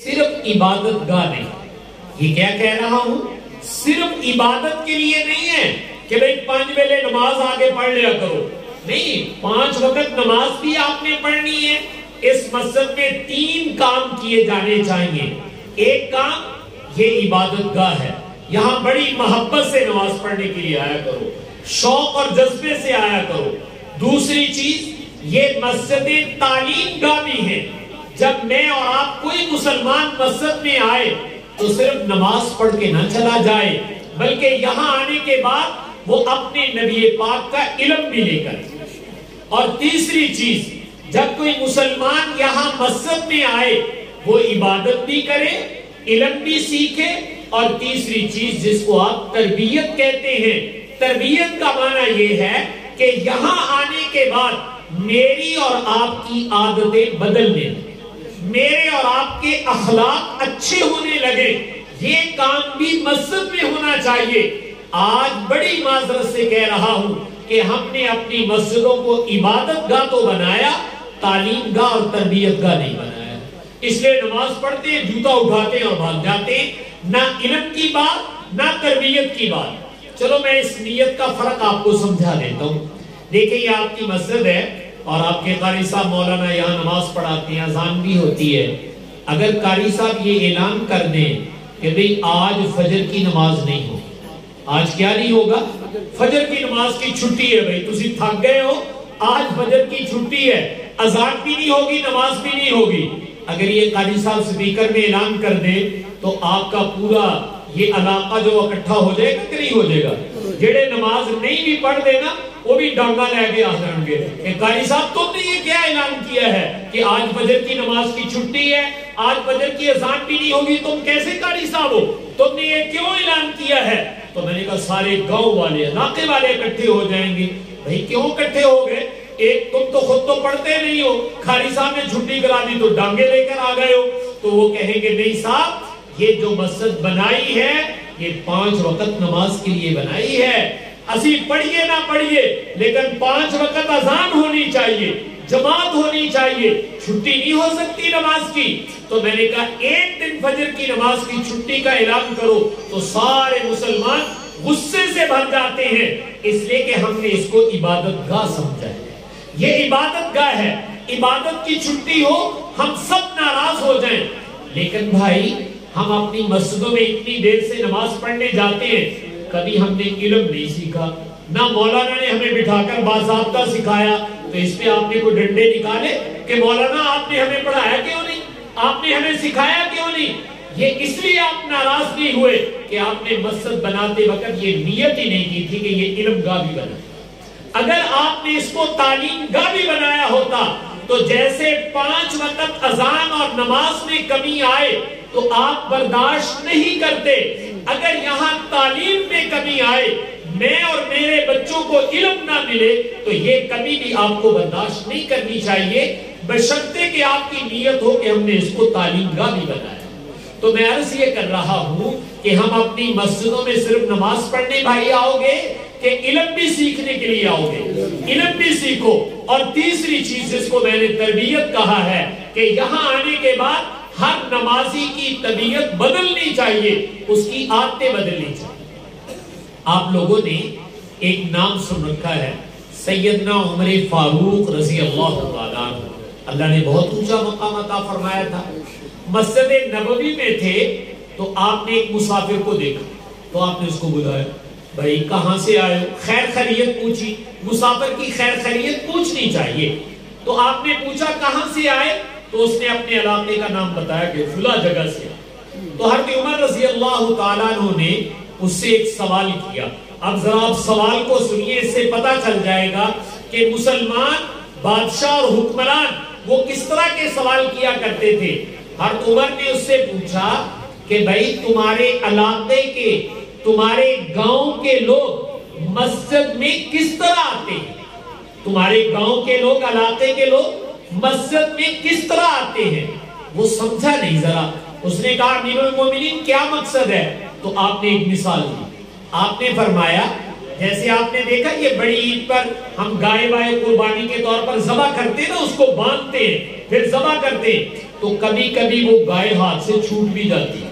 صرف عبادت گاہ نہیں. یہ کیا کہہ رہا ہوں؟ صرف عبادت کے لیے نہیں ہے کہ بھئی 5 ویلے نماز آگے پڑھ لیا کرو. نہیں، 5 وقت نماز بھی آپ نے پڑھنی ہے. اس مسجد میں 3 کام کیے جانے چاہیے. ایک کام یہ عبادت گاہ ہے، یہاں بڑی محبت سے نماز پڑھنے کے لیے آیا کرو، شوق اور جذبے سے آیا کرو. دوسری چیز، یہ مسجد تعلیم گاہ بھی ہے. جب میں اور آپ کوئی مسلمان مسجد میں آئے تو صرف نماز پڑھ کے نہ چلا جائے، بلکہ یہاں آنے کے بعد وہ اپنے نبی پاک کا علم بھی لے کر. اور تیسری چیز، جب کوئی مسلمان یہاں مسجد میں آئے وہ عبادت بھی کرے، علم بھی سیکھے. اور تیسری چیز جس کو آپ تربیت کہتے ہیں، تربیت کا معنی یہ ہے کہ یہاں آنے کے بعد میری اور آپ کی عادتیں بدلنے، میرے اور آپ کے اخلاق اچھے ہونے لگے. یہ کام بھی مسجد میں ہونا چاہیے. آج بڑی معذرت سے کہہ رہا ہوں کہ ہم نے اپنی مسجدوں کو عبادت گاہ تو بنایا، تعلیم گاہ اور تربیت گاہ نہیں بنایا. اس لیے نماز پڑھتے ہیں، جوتا اٹھاتے ہیں اور بھاگ جاتے ہیں. نہ علم کی بات، نہ تربیت کی بات. چلو میں اس نیت کا فرق آپ کو سمجھا دیتا ہوں. دیکھیں، یہ آپ کی مسجد ہے اور آپ کے قاری صاحب مولانا یہاں نماز پڑھاتے ہیں، اذان بھی ہوتی ہے. اگر قاری صاحب یہ اعلان کر دیں کہ بھئی آج فجر کی نماز نہیں ہوگی، آج کیا نہیں ہوگا؟ فجر کی نماز کی چھٹی ہے. بھئی تسی تھک گئے ہو، آج فجر کی چھٹی ہے، اذان بھی نہیں ہوگی، نماز بھی نہیں ہوگی. اگر یہ قاری صاحب سپیکر میں اعلان کر دے تو آپ کا پورا یہ علاقہ جو اکٹھا ہو جائے گا کہ نہیں ہو جائے گا؟ جڑے نماز نہیں بھی پڑھ دینا وہ بھی ڈانگا لے کے آ جائیں گے کہ قاری صاحب تم نے یہ کیا اعلان کیا ہے کہ آج فجر کی نماز کی چھٹی ہے، آج فجر کی اذان بھی نہیں ہوگی، تم کیسے قاری صاحب ہو؟ تم نے یہ کیوں اعلان کیا ہے؟ تو میں نے کہا سارے گاؤں والے، علاقے والے اکٹھے ہو جائیں گے. بھئی کیوں اکٹھے ہو گئے؟ ایک تم تو خود تو پڑھتے نہیں ہو، قاری صاحب نے چھٹی کرا دی تو ڈانگے لے کر آ گئے ہو. تو وہ کہیں گے نہیں صاحب، یہ جو مسجد بنائی ہے یہ 5 وقت نماز کے لیے بنائی ہے. اسی پڑھیے نہ پڑھیے لیکن 5 وقت اذان ہونی چاہیے، جماعت ہونی چاہیے، چھٹی نہیں ہو سکتی نماز کی. تو میں نے کہا ایک دن فجر کی نماز کی چھٹی کا اعلان کرو تو سارے مسلمان غصے سے بھر جاتے ہیں، اس لیے کہ ہم نے اس کو عبادت گاہ سمجھا ہے. یہ عبادت گاہ ہے، عبادت کی چھٹی ہو ہم سب ناراض ہو جائیں. لیکن بھائی ہم اپنی مسجدوں میں اتنی دیر سے نماز پڑھنے جاتے ہیں، کبھی ہم نے علم نہیں سیکھا، نہ مولانا نے ہمیں بٹھا کر باضابطہ سکھایا. تو اس پہ آپ نے کوئی ڈنڈے نکالے کہ مولانا آپ نے ہمیں پڑھایا کیوں نہیں، آپ نے ہمیں سکھایا کیوں نہیں؟ یہ اس لیے آپ ناراض نہیں ہوئے کہ آپ نے مسجد بناتے وقت یہ نیت ہی نہیں کی تھی کہ یہ علم گاہ بھی بنا. اگر آپ نے اس کو تعلیم گاہ بھی بنایا ہوتا تو جیسے 5 وقت اذان اور نماز میں کمی آئے تو آپ برداشت نہیں کرتے، اگر یہاں تعلیم میں کمی آئے، میں اور میرے بچوں کو علم نہ ملے تو یہ کمی بھی آپ کو برداشت نہیں کرنی چاہیے، بشرطے کہ آپ کی نیت ہو کہ ہم نے اس کو تعلیم گاہ بھی بنایا. تو میں عرض یہ کر رہا ہوں کہ ہم اپنی مسجدوں میں صرف نماز پڑھنے بھائی آؤ گے کہ علم بھی سیکھنے کے لیے آؤ گے؟ علم بھی سیکھو. اور تیسری چیز جس کو میں نے تربیت کہا ہے کہ یہاں آنے کے بعد ہر نمازی کی طبیعت بدلنی چاہیے، اس کی عادتیں بدلنی چاہیے. آپ لوگوں نے ایک نام سن رکھا ہے سیدنا عمر فاروق رضی اللہ تعالیٰ عنہ. اللہ نے بہت اونچا مقام عطا فرمایا تھا. مسجد نبوی میں تھے تو آپ نے ایک مسافر کو دیکھا تو آپ نے اس کو بلایا، بھائی کہاں سے آئے ہو؟ خیر خیریت پوچھی. مسافر کی خیر خیریت پوچھنی چاہیے. تو آپ نے پوچھا کہاں سے آئے؟ تو اس نے اپنے علاقے کا نام بتایا کہ فلاں جگہ سے. تو حضرت عمر رضی اللہ تعالیٰ عنہ نے اس سے ایک سوال کیا. اب ذرا آپ سوال کو سنیے، اس سے پتا چل جائے گا کہ مسلمان بادشاہ اور حکمران وہ کس طرح کے سوال کیا کرتے تھے. حضرت عمر نے اس سے پوچھا کہ بھائی تمہارے علاقے کے، تمہارے گاؤں کے لوگ مسجد میں کس طرح آتے ہیں؟ تمہارے گاؤں کے لوگ، علاقے کے لوگ مسجد میں کس طرح آتے ہیں؟ وہ سمجھا نہیں. ذرا اس نے کہا امیر المومنین کیا مقصد ہے؟ تو آپ نے ایک مثال دی. آپ نے فرمایا جیسے آپ نے دیکھا یہ بڑی عید پر ہم گائے وائے قربانی کے طور پر ذبح کرتے ہیں نا، اس کو باندھتے ہیں پھر ذبح کرتے ہیں. تو کبھی کبھی وہ گائے ہاتھ سے چھوٹ بھی جاتی ہے،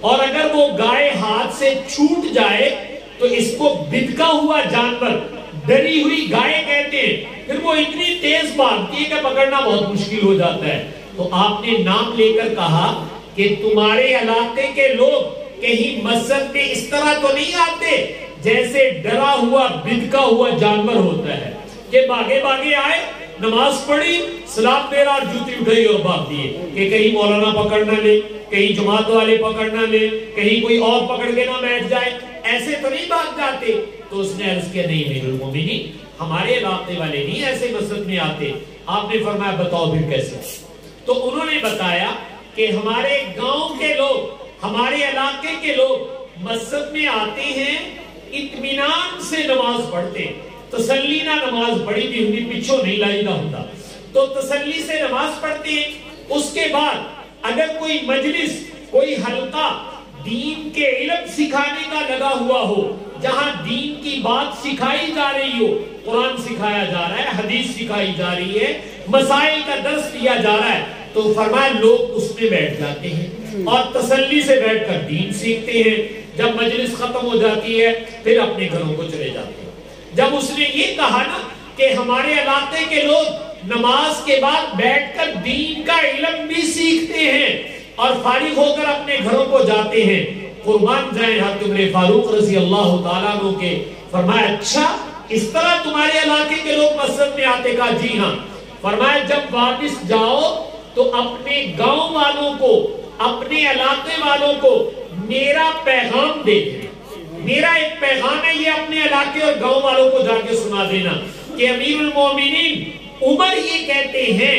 اور اگر وہ گائے ہاتھ سے چھوٹ جائے تو اس کو بدکا ہوا جانور، ڈری ہوئی گائے کہتے ہیں، پھر وہ اتنی تیز بھاگتی ہے کہ پکڑنا بہت مشکل ہو جاتا ہے۔ تو آپ نے نام لے کر کہا کہ تمہارے علاقے کے لوگ کہیں مسجد میں اس طرح تو نہیں آتے جیسے ڈرا ہوا بدکا ہوا جانور ہوتا ہے کہ باغے باغے آئے، نماز پڑھی، سلام دے رہا اور جوتی اٹھائی اور بھاگ دیے کہ کہیں مولانا پکڑ نہ لے، کہیں جماعت والے پکڑ نہ لے، کہیں کوئی اور پکڑ کے نہ بیٹھ جائے، ایسے تو نہیں بھاگ جاتے۔ تو اس نے عرض کیا نہیں امیر المومنین، ہمارے علاقے والے نہیں ایسے مسجد میں آتے۔ آپ نے فرمایا بتاؤ پھر کیسے؟ تو انہوں نے بتایا کہ ہمارے گاؤں کے لوگ، ہمارے علاقے کے لوگ مسجد میں آتے ہیں، اطمینان سے نماز پڑھتے، تسلی نہ نماز پڑھی بھی ہوئی پیچھوں نہیں لائی نہ ہوتا، تو تسلی سے نماز پڑھتے ہیں۔ اس کے بعد اگر کوئی مجلس، کوئی حلقہ دین کے علم سکھانے کا لگا ہوا ہو، جہاں دین کی بات سکھائی جا رہی ہو، قرآن سکھایا جا رہا ہے، حدیث سکھائی جا رہی ہے، مسائل کا درس دیا جا رہا ہے، تو فرمایا لوگ اس میں بیٹھ جاتے ہیں اور تسلی سے بیٹھ کر دین سیکھتے ہیں۔ جب مجلس ختم ہو جاتی ہے پھر اپنے گھروں کو چلے جاتے ہیں۔ جب اس نے یہ کہا نا کہ ہمارے علاقے کے لوگ نماز کے بعد بیٹھ کر دین کا علم بھی سیکھتے ہیں اور فارغ ہو کر اپنے گھروں کو جاتے ہیں، قربان جائیں حضرت عمر فاروق رضی اللہ تعالیٰ عنہ کے، فرمایا اچھا اس طرح تمہارے علاقے کے لوگ مسجد میں آتے؟ کہا جی ہاں۔ فرمایا جب واپس جاؤ تو اپنے گاؤں والوں کو، اپنے علاقے والوں کو میرا پیغام دے دینا، میرا ایک پیغام ہے، یہ اپنے علاقے اور گاؤں والوں کو جا کے سنا دینا کہ امیر المومنین عمر یہ کہتے ہیں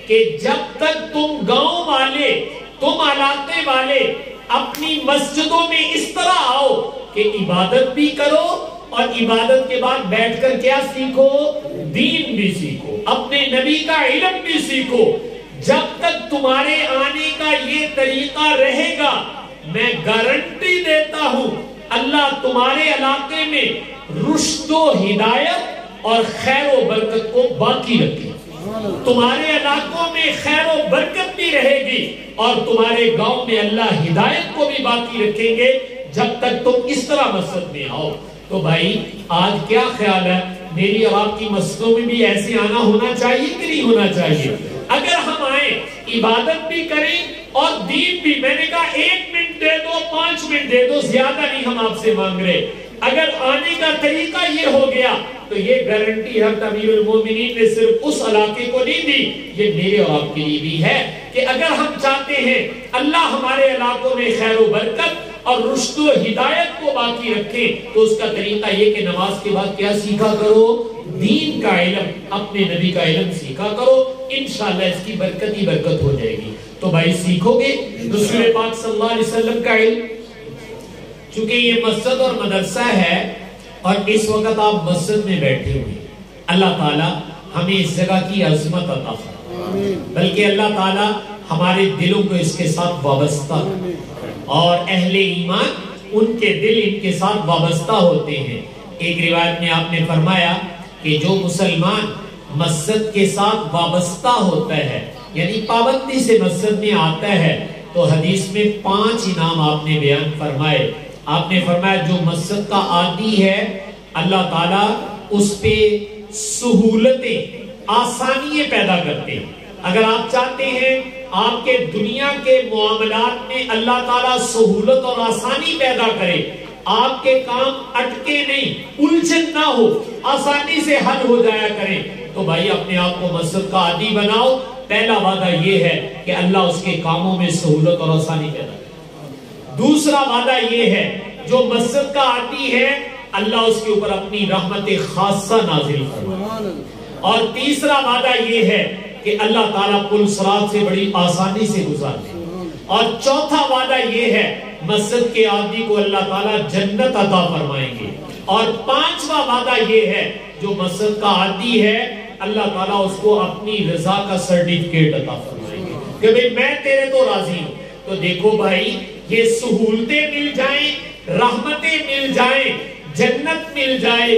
کہ جب تک تم گاؤں والے، تم علاقے والے اپنی مسجدوں میں اس طرح آؤ کہ عبادت بھی کرو اور عبادت کے بعد بیٹھ کر کیا سیکھو؟ دین بھی سیکھو، اپنے نبی کا علم بھی سیکھو، جب تک تمہارے آنے کا یہ طریقہ رہے گا میں گارنٹی دیتا ہوں اللہ تمہارے علاقے میں رشد و ہدایت اور خیر و برکت کو باقی رکھے، تمہارے علاقوں میں خیر و برکت بھی رہے گی اور تمہارے گاؤں میں اللہ ہدایت کو بھی باقی رکھیں گے جب تک تم اس طرح مسجد میں آؤ۔ تو بھائی آج کیا خیال ہے، میری اور آپ کی مسجدوں میں بھی ایسے آنا ہونا چاہیے کہ نہیں ہونا چاہیے؟ اگر ہم آئیں، عبادت بھی کریں اور دین بھی، میں نے کہا 1 منٹ دے دو، 5 منٹ دے دو، زیادہ نہیں ہم آپ سے مانگ رہے، اگر آنے کا طریقہ یہ ہو گیا تو یہ گارنٹی حضرت امیر المومنین نے صرف اس علاقے کو نہیں دی، یہ میرے اور آپ کے لیے بھی ہے کہ اگر ہم چاہتے ہیں اللہ ہمارے علاقوں میں خیر و برکت اور رشد و ہدایت کو باقی رکھے تو اس کا طریقہ یہ کہ نماز کے بعد کیا سیکھا کرو؟ دین کا علم، اپنے نبی کا علم سیکھا کرو، انشاءاللہ اس کی برکت ہی برکت ہو جائے گی۔ تو بھائی سیکھو گے رسول پاک صلی اللہ علیہ وسلم کا علم، چونکہ یہ مسجد اور مدرسہ ہے اور اس وقت آپ مسجد میں بیٹھے ہوئے، اللہ تعالیٰ ہمیں اس جگہ کی عظمت عطا فرمائے، بلکہ اللہ تعالیٰ ہمارے دلوں کو اس کے ساتھ وابستہ، اور اہل ایمان ان کے دل ان کے ساتھ وابستہ ہوتے ہیں۔ ایک روایت میں آپ نے فرمایا کہ جو مسلمان مسجد کے ساتھ وابستہ ہوتا ہے، یعنی پابندی سے مسجد میں آتا ہے، تو حدیث میں 5 انعام آپ نے بیان فرمائے۔ آپ نے فرمایا جو مسجد کا عادی ہے اللہ تعالیٰ اس پہ سہولتیں، آسانیاں پیدا کرتے ہیں۔ اگر آپ چاہتے ہیں آپ کے دنیا کے معاملات میں اللہ تعالیٰ سہولت اور آسانی پیدا کرے، آپ کے کام اٹکے نہیں، الجھن نہ ہو، آسانی سے حل ہو جایا کریں، تو بھائی اپنے آپ کو مسجد کا عادی بناؤ۔ پہلا وعدہ یہ ہے کہ اللہ اس کے کاموں میں سہولت اور آسانی پیدا کرے۔ دوسرا وعدہ یہ ہے جو مسجد کا عادی ہے اللہ اس کے اوپر اپنی رحمت خاصہ نازل فرمائے۔ اور تیسرا وعدہ یہ ہے کہ اللہ تعالیٰ پل صراط سے بڑی آسانی سے گزارے۔ اور چوتھا وعدہ یہ ہے مسجد کے عادی کو اللہ تعالیٰ جنت عطا فرمائیں گے۔ اور 5واں وعدہ یہ ہے جو مسجد کا عادی ہے اللہ تعالیٰ اس کو اپنی رضا کا سرٹیفکیٹ عطا فرمائیں گے کہ بھئی میں تیرے تو راضی ہوں۔ تو دیکھو بھائی یہ سہولتیں مل جائیں، رحمتیں مل جائیں، جنت مل جائے،